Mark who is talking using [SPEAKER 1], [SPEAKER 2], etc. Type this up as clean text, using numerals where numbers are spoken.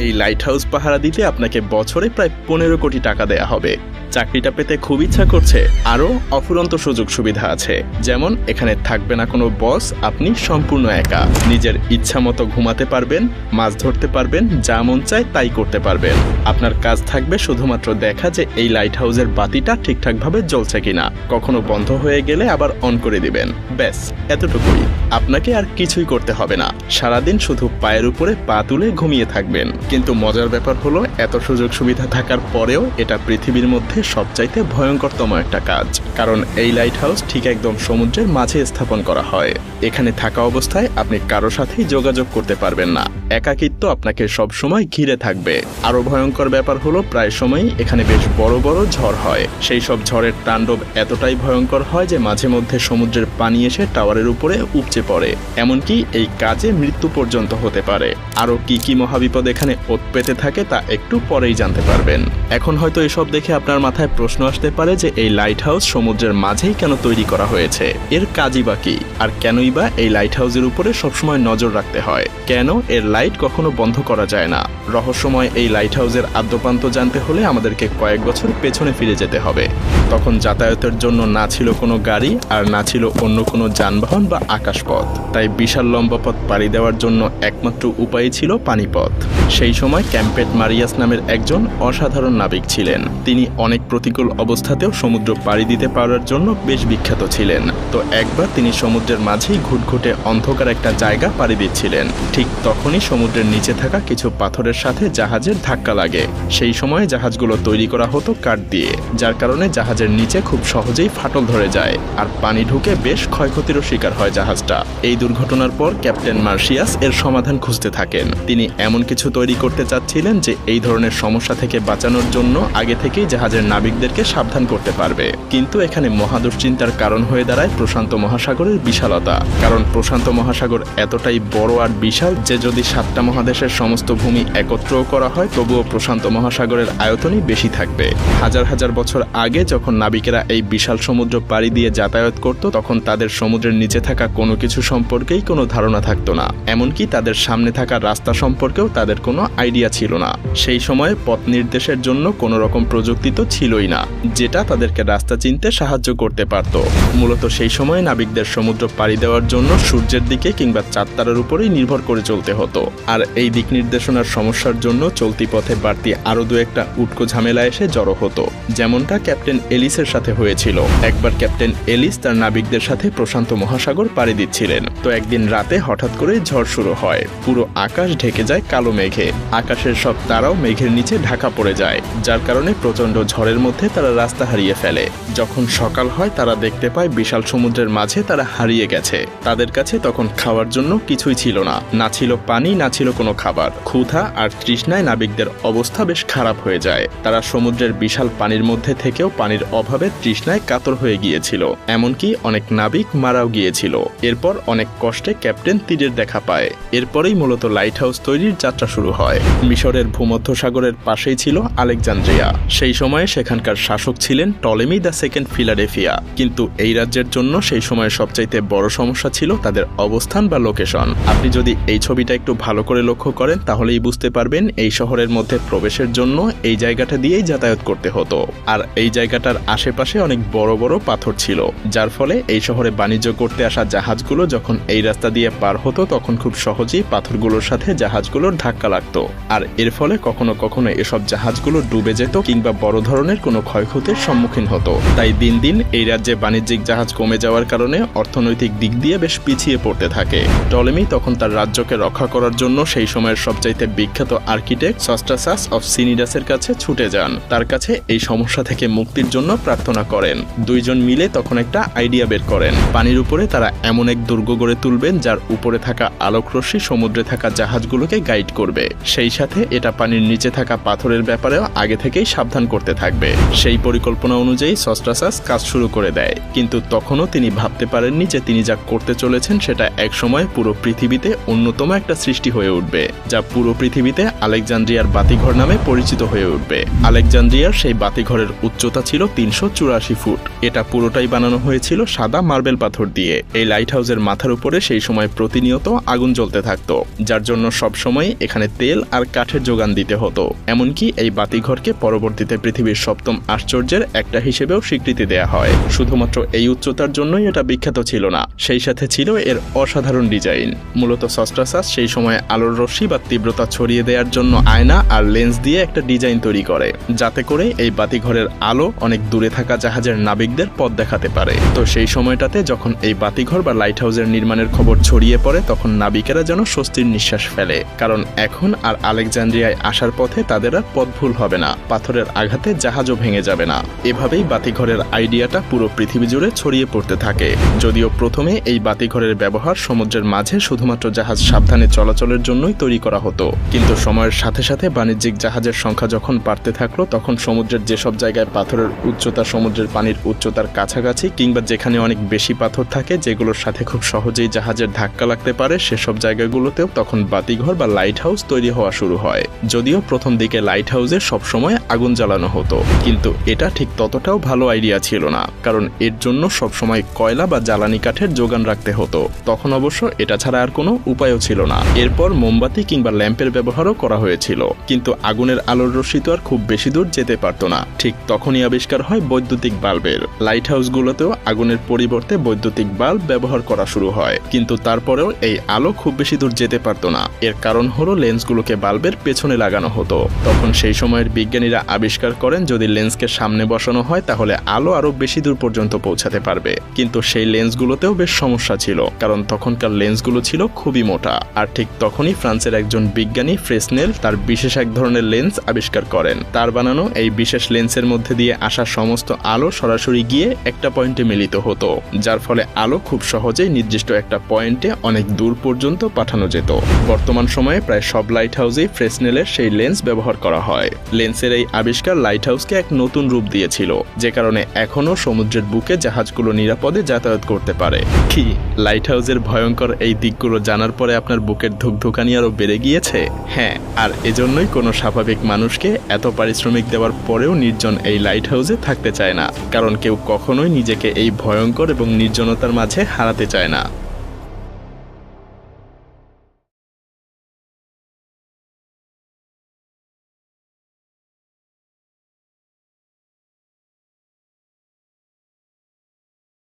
[SPEAKER 1] এই light house পাহারা দিতে আপনাকে বছরে প্রায় 15 কোটি টাকা দেয়া হবে। চাকরিটা পেতে খুব ইচ্ছা করছে? আরও অফুরন্ত সুযোগ সুবিধা আছে। যেমন এখানে থাকবে না কোনো বস, আপনি সম্পূর্ণ একা। নিজের ইচ্ছা মতো ঘুমাতে পারবেন, মাছ ধরতে পারবেন, যা মন চায় তাই করতে পারবেন। আপনার কাজ থাকবে শুধুমাত্র দেখা যে এই লাইট হাউসের বাতিটা ঠিকঠাকভাবে জ্বলছে কিনা, কখনো বন্ধ হয়ে গেলে আবার অন করে দিবেন। ব্যাস এতটুকুই, আপনাকে আর কিছুই করতে হবে না। সারাদিন শুধু পায়ের উপরে পা তুলে ঘুমিয়ে থাকবেন। কিন্তু মজার ব্যাপার হলো, এত সুযোগ সুবিধা থাকার পরেও এটা পৃথিবীর মধ্যে সবচাইতে ভয়ঙ্করতম একটা কাজ। কারণ এই লাইট হাউস ঠিক একদম সমুদ্রের মাঝে স্থাপন করা হয়। এখানে থাকা অবস্থায় আপনি কারো সাথেই যোগাযোগ করতে পারবেন না। একাকিত্ব আপনাকে সবসময় ঘিরে থাকবে। আরো ভয়ঙ্কর ব্যাপার হলো, প্রায় সময়ই এখানে বেশ বড় বড় ঝড় হয়। সেই সব ঝড়ের তাণ্ডব এতটাই ভয়ঙ্কর হয় যে মাঝে মধ্যে সমুদ্রের পানি এসে টাওয়ারের উপরে উপচে পড়ে। এমনকি এই কাজে মৃত্যু পর্যন্ত হতে পারে। আরো কি কি মহাবিপদ এখানে ওত পেতে থাকে তা একটু পরেই জানতে পারবেন। এখন হয়তো এসব দেখে আপনার মাথায় প্রশ্ন আসতে পারে যে এই লাইট হাউস সমুদ্রের মাঝেই কেন তৈরি করা হয়েছে, এর কাজই বা কি, আর কেনই বা এই লাইট হাউসের উপরে সবসময় নজর রাখতে হয়, কেন এর লাইট কখনো বন্ধ করা যায় না। রহস্যময় এই লাইট হাউসের আদ্যপান্ত জানতে হলে আমাদেরকে কয়েক বছর পেছনে ফিরে যেতে হবে। তখন যাতায়াতের জন্য না ছিল কোনো গাড়ি, আর না ছিল অন্য কোনো যানবাহন বা আকাশপথ। তাই বিশাল লম্বা পথ পাড়ি দেওয়ার জন্য একমাত্র উপায় ছিল পানিপথ। সেই সময় ক্যাম্পেট মারিয়াস নামের একজন অসাধারণ নাবিক ছিলেন। তিনি অনেক প্রতিকূল অবস্থাতেও সমুদ্র পাড়ি দিতে পারার জন্য বেশ বিখ্যাত ছিলেন। তো একবার তিনি সমুদ্রের মাঝেই ঘুটঘুটে অন্ধকার একটা জায়গা পাড়ি দিচ্ছিলেন। ঠিক তখনই সমুদ্রের নিচে থাকা কিছু পাথরের সাথে জাহাজের ধাক্কা লাগে। সেই সময় জাহাজগুলো তৈরি করা হতো কাঠ দিয়ে, যার কারণে জাহাজের নিচে খুব সহজেই ফাটল ধরে যায়, আর পানি ঢুকে বেশ ক্ষয়ক্ষতিরও শিকার হয় জাহাজটা। এই দুর্ঘটনার পর ক্যাপ্টেন মার্শিয়াস এর সমাধান খুঁজতে থাকেন। তিনি এমন কিছু তৈরি করতে চাচ্ছিলেন যে এই ধরনের সমস্যা থেকে বাঁচানোর জন্য আগে থেকেই জাহাজের নাবিকদেরকে সাবধান করতে পারবে। কিন্তু এখানে মহা দুশ্চিন্তার কারণ হয়ে দাঁড়ায় প্রশান্ত মহাসাগরের বিশালতা। কারণ প্রশান্ত মহাসাগর এতটাই বড় আর বিশাল যে যদি 7টা মহাদেশের সমস্ত ভূমি একত্রও করা হয় তবুও প্রশান্ত মহাসাগরের আয়তনই বেশি থাকবে। হাজার হাজার বছর আগে যখন নাবিকেরা এই বিশাল সমুদ্র পাড়ি দিয়ে যাতায়াত করত, তখন তাদের সমুদ্রের নিচে থাকা কোনো কিছু সম্পর্কেই কোনো ধারণা থাকতো না। এমনকি তাদের সামনে থাকা রাস্তা সম্পর্কেও তাদের কোনো আইডিয়া ছিল না। সেই সময়ে পথ নির্দেশের জন্য কোনো রকম প্রযুক্তি তো ছিলই না, যেটা তাদেরকে রাস্তা চিনতে সাহায্য করতে পারত। মূলত সেই সময় নাবিকদের সমুদ্র পাড়ি দেওয়ার জন্য সূর্যের দিকে কিংবা চাঁদ তারার উপরেই নির্ভর করে চলতে হতো। আর এই দিক নির্দেশনার সমস্যার জন্য চলতি পথে বাড়তি আরো দু একটা উটকো ঝামেলা এসে জড়ো হতো, যেমনটা ক্যাপ্টেন এলিসের সাথে হয়েছিল। একবার ক্যাপ্টেন এলিস তার নাবিকদের সাথে প্রশান্ত মহাসাগর পাড়ি দিচ্ছিলেন। তো একদিন রাতে হঠাৎ করে ঝড় শুরু হয়। পুরো আকাশ ঢেকে যায় কালো মেঘে। আকাশের সব তারাও মেঘের নিচে ঢাকা পড়ে যায়, যার কারণে প্রচন্ড ঝড়ের মধ্যে তারা রাস্তা হারিয়ে ফেলে। যখন সকাল হয় তারা দেখতে পায় বিশাল সমুদ্রের মাঝে তারা হারিয়ে গেছে। তাদের কাছে তখন খাওয়ার জন্য কিছুই ছিল না, না ছিল পানি, না ছিল কোনো খাবার। ক্ষুধা আর তৃষ্ণায় নাবিকদের অবস্থা বেশ খারাপ হয়ে যায়। তারা সমুদ্রের বিশাল পানির মধ্যে থেকেও পানির অভাবে তৃষ্ণায় কাতর হয়ে গিয়েছিল। এমনকি অনেক নাবিক মারাও গিয়েছিল। এরপর অনেক কষ্টে ক্যাপ্টেন তীরের দেখা পায়। এরপরেই মূলত লাইট হাউস তৈরির যাত্রা শুরু হয়। মিশরের ভূমধ্যসাগরের পাশেই ছিল আলেকজান্দ্রিয়া। সেই সময়ে সেখানকার শাসক ছিলেন টলেমি দ্য সেকেন্ড ফিলাডেলফিয়া। কিন্তু এই রাজ্যের জন্য সেই সময় সবচাইতে বড় সমস্যা ছিল তাদের অবস্থান বা লোকেশন। আপনি যদি এই ছবিটা একটু ভালো করে লক্ষ্য করেন তাহলেই বুঝতে পারবেন এই শহরের মধ্যে প্রবেশের জন্য এই জায়গাটা দিয়েই যাতায়াত করতে হতো। আর এই জায়গাটার আশেপাশে অনেক বড় বড় পাথর ছিল, যার ফলে এই শহরে বাণিজ্য করতে আসা জাহাজগুলো যখন এই রাস্তা দিয়ে পার হতো তখন খুব সহজেই পাথরগুলোর সাথে জাহাজগুলোর ধাক্কা লাগতো। আর এর ফলে কখনো কখনো এসব জাহাজগুলো ডুবে যেত কিংবা বড় ধরনের কোনো ক্ষয়ক্ষতির সম্মুখীন হতো। তাই দিন দিন এই রাজ্যে বাণিজ্যিক জাহাজ কমে যাওয়ার কারণে অর্থনৈতিক দিক দিয়ে বেশ পিছিয়ে পড়তে থাকে। টলেমি তখন তার রাজ্যকে রক্ষা করার জন্য সেই সময়ের সবচাইতে বিখ্যাত আর্কিটেক্ট সস্ট্রাসাস অফ সিনিডাসের কাছে ছুটে যান। তার কাছে এই সমস্যা থেকে মুক্তির জন্য প্রার্থনা করেন। দুইজন মিলে তখন একটা আইডিয়া বের করেন। পানির উপরে তারা এমন এক দুর্গ গড়ে তুলবেন যার উপরে থাকা আলোকরশ্মি সমুদ্রে থাকা জাহাজগুলোকে গাইড করবে। সেই সাথে এটা পানির নিচে থাকা পাথরের ব্যাপারেও আগে থেকেই সাবধান করতে থাকবে। সেই পরিকল্পনা অনুযায়ী সস্ট্রাসাস কাজ শুরু করে দেয়। কিন্তু তখনও তিনি ভাবতে পারেননি যে তিনি যা করতে চলেছেন সেটা একসময় পুরো পৃথিবীতে অন্যতম একটা সৃষ্টি হয়ে উঠবে, যা পুরো পৃথিবীতে আলেকজান্দ্রিয়ার বাতিঘর নামে পরিচিত হয়ে উঠবে। আলেকজান্দ্রিয়ার সেই বাতিঘরের উচ্চতা ছিল 384 ফুট। এটা পুরোটাই বানানো হয়েছিল সাদা মার্বেল পাথর দিয়ে। এই লাইট হাউসের হাউজের মাথার উপরে সেই সময় প্রতিনিয়ত আগুন জ্বলতে থাকতো, যার জন্য সবসময় এখানে তেল আর কাঠের যোগান দিতে হতো। এমনকি এই বাতিঘরকে পরবর্তীতে পৃথিবীর 7ম আশ্চর্যের একটা হিসেবেও স্বীকৃতি দেয়া হয়। শুধুমাত্র এই উচ্চতার জন্যই এটা বিখ্যাত ছিল না, সেই সাথে ছিল এর অসাধারণ ডিজাইন। মূলত সস্ট্রাসাস সেই সময় আলোর রশ্মি বা তীব্রতা ছড়িয়ে দেওয়ার জন্য আয়না আর লেন্স দিয়ে একটা ডিজাইন তৈরি করে, যাতে করে এই বাতিঘরের আলো অনেক দূরে থাকা জাহাজের নাবিকদের পথ দেখাতে পারে। তো সেই সময়টাতে যখন এই বাতিঘর বা লাইট হাউসের নির্মাণের খবর ছড়িয়ে পড়ে, তখন নাবিকেরা যেন স্বস্তির নিঃশ্বাস ফেলে, কারণ এখন আর আলেকজান্দ্রিয়ায় আসার পথে তাদের আর পথ ভুল হবে না, পাথরের আঘাতে জাহাজও ভেঙে যাবে না। এভাবেই বাতিঘরের আইডিয়াটা পুরো পৃথিবী জুড়ে ছড়িয়ে পড়তে থাকে। যদিও প্রথমে এই বাতিঘরের ব্যবহার সমুদ্রের মাঝে শুধুমাত্র জাহাজ সাবধানে চলাচলের জন্যই তৈরি করা হতো, কিন্তু সময়ের সাথে সাথে বাণিজ্যিক জাহাজের সংখ্যা যখন বাড়তে থাকলো, তখন সমুদ্রের যেসব জায়গায় পাথরের উচ্চতা সমুদ্রের পানির উচ্চতার কাছাকাছি কিংবা যেখানে অনেক বেশি পাথর থাকে যেগুলোর সাথে খুব সহজেই জাহাজের ধাক্কা লাগতে পারে, সেসব জায়গাগুলোতেও তখন বাতিঘর বা লাইট হাউস তৈরি হওয়া শুরু হয়। যদিও প্রথম দিকে লাইট হাউসে সবসময় আগুন জ্বালানো হতো, কিন্তু এটা ঠিক ততটাও ভালো আইডিয়া ছিল না, কারণ এর জন্য সবসময় কয়লা বা জ্বালানি কাঠের যোগান রাখতে হতো। তখন অবশ্য এটা ছাড়া আর কোনো উপায়ও ছিল না। এরপর মোমবাতি কিংবা ল্যাম্পের ব্যবহারও করা হয়েছিল, কিন্তু আগুনের আলোর রশ্মি তো আর খুব বেশি দূর যেতে পারত না। ঠিক তখনই আবিষ্কার হয় বৈদ্যুতিক বাল্বের। লাইট হাউসগুলোতেও আগুনের পরিবর্তে বৈদ্যুতিক বাল্ব ব্যবহার করা শুরু হয়, কিন্তু তারপরেও এই আলো খুব বেশি দূর যেতে পারত না। এর কারণ হলো লেন্সগুলোকে বাল্বের পেছনে লাগানো হতো। তখন সেই সময়ের বিজ্ঞানীরা আবিষ্কার করেন যদি লেন্সকে সামনে বসানো হয় তাহলে আলো আরো বেশি দূর পর্যন্ত পৌঁছাতে পারবে, কিন্তু সেই লেন্সগুলোতেও বেশ সমস্যা ছিল, কারণ তখনকার লেন্সগুলো ছিল খুবই মোটা। আর ঠিক তখনই ফ্রান্সের একজন বিজ্ঞানী ফ্রেসনেল তার বিশেষ এক ধরনের লেন্স আবিষ্কার করেন। তার বানানো এই বিশেষ লেন্সের মধ্যে দিয়ে আসা সমস্ত আলো সরাসরি গিয়ে একটা পয়েন্টে মিলিত হতো, যার ফলে আলো খুব সহজেই নির্দিষ্ট একটা পয়েন্টে অনেক দূর পর্যন্ত পাঠানো যেত। বর্তমান সময়ে প্রায় সব লাইট হাউসেই ফ্রেসনেলের সেই লেন্স ব্যবহার করা হয়। লেন্সের এই আবিষ্কার লাইট হাউসকে এক নতুন রূপ দিয়েছিল, যে কারণে এখনও সমুদ্রের বুকে জাহাজগুলো নিরাপদে যাতায়াত করতে পারে। কি লাইট হাউসের ভয়ঙ্কর এই দিকগুলো জানার পরে আপনার বুকের ধুকধুকানি আরো বেড়ে গিয়েছে? হ্যাঁ, আর এজন্যই কোনো স্বাভাবিক মানুষকে এত পারিশ্রমিক দেওয়ার পরেও নির্জন এই লাইট হাউসে থাকতে চায় না, কারণ কেউ কখনোই নিজেকে এই ভয়ঙ্কর এবং নির্জনতার মাঝে হারাতে চায় না।